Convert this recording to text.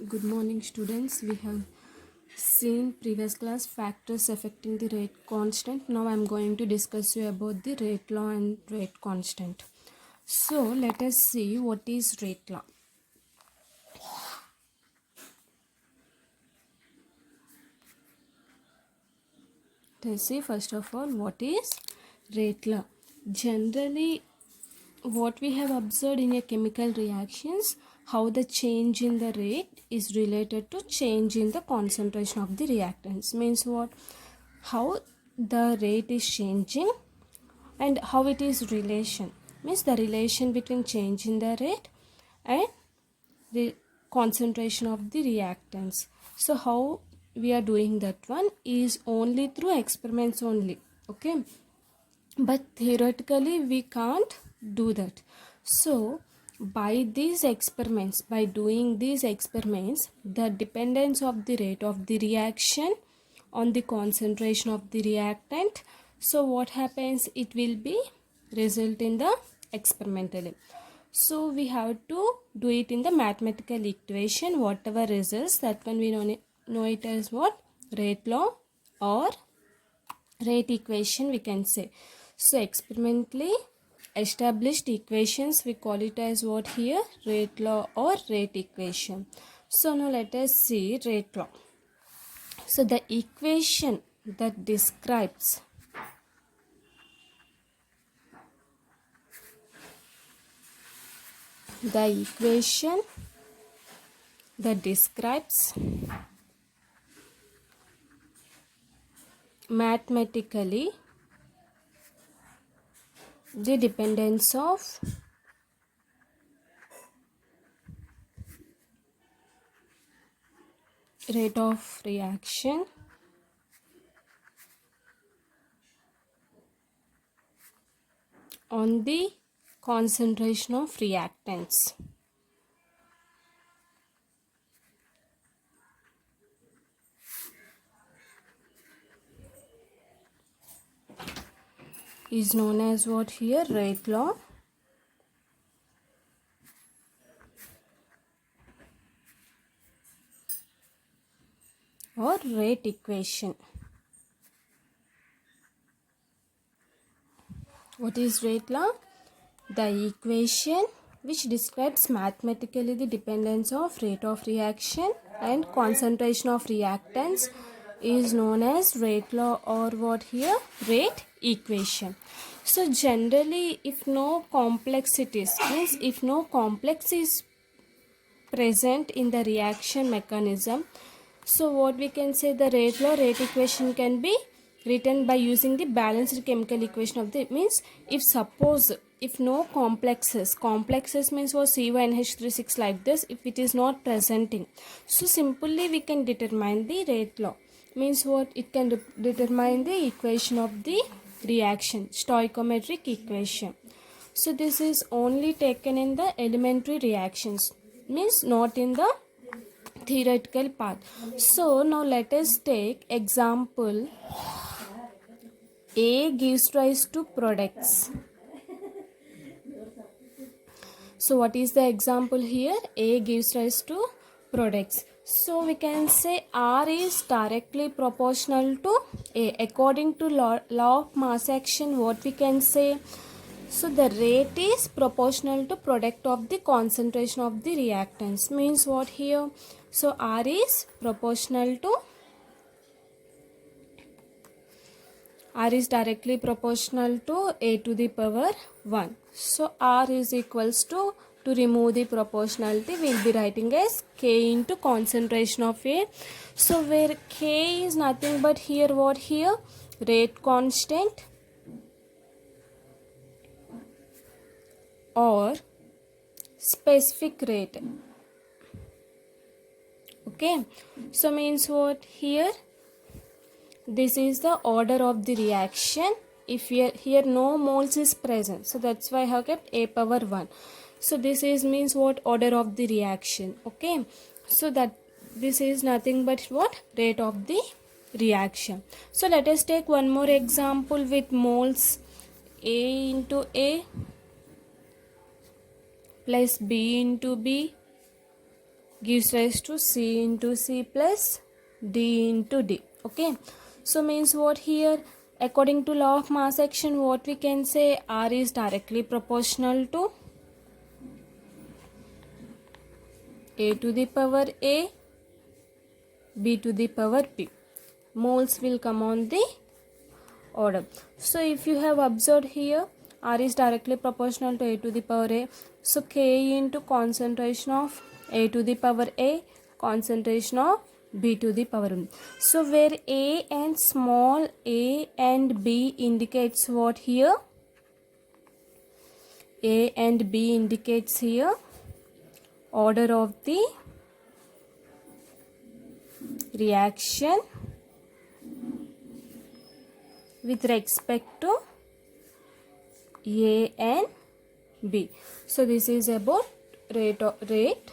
Good morning, students. We have seen previous class factors affecting the rate constant. Now I am going to discuss you about the rate law and rate constant. So let us see what is rate law. Let us see first of all what is rate law. Generally, what we have observed in a chemical reactions, how the change in the rate is related to change in the concentration of the reactants. Means what? How the rate is changing and how it is relation. Means the relation between change in the rate and the concentration of the reactants. So how we are doing that one is only through experiments only. Okay, but theoretically we can't do that. So by these experiments, by doing these experiments, the dependence of the rate of the reaction on the concentration of the reactant, so what happens, it will be result in the experimentally. So we have to do it in the mathematical equation, whatever results, that one we know it as what, rate law or rate equation we can say. So experimentally established equations, we call it as what here, rate law or rate equation. So now let us see rate law. So the equation that describes mathematically the dependence of rate of reaction on the concentration of reactants. Is known as what here, rate law or rate equation. What is rate law? The equation which describes mathematically the dependence of rate of reaction and concentration of reactants is known as rate law or what here, rate equation. So generally, if no complexities, means if no complex is present in the reaction mechanism, so what we can say, the rate law rate equation can be written by using the balanced chemical equation of the, means if suppose if no complexes means for C1H36 like this, if it is not presenting, so simply we can determine the rate law, means what, it can determine the equation of the reaction, stoichiometric equation. So this is only taken in the elementary reactions, means not in the theoretical part. So now let us take example, A gives rise to products. So what is the example here? A gives rise to products. So we can say R is directly proportional to A. According to law of mass action, what we can say? So the rate is proportional to product of the concentration of the reactants. Means what here? So R is proportional to, R is directly proportional to A to the power 1. So R is equals to remove the proportionality, we will be writing as K into concentration of A. So where K is nothing but here what here? Rate constant or specific rate. Okay, so means what here? This is the order of the reaction. If here no moles is present, so that's why I have kept A power 1. So this is means what, order of the reaction. Okay, so that this is nothing but what, rate of the reaction. So let us take one more example with moles. A into A plus B into B gives rise to C into C plus D into D. Okay, so means what here? According to law of mass action, what we can say, R is directly proportional to A to the power A, B to the power B. Moles will come on the order. So if you have observed here, R is directly proportional to A to the power A. So K into concentration of A to the power A, concentration of B to the power B. So where A and small a and B indicates what here? A and B indicates here order of the reaction with respect to A and B. So this is about rate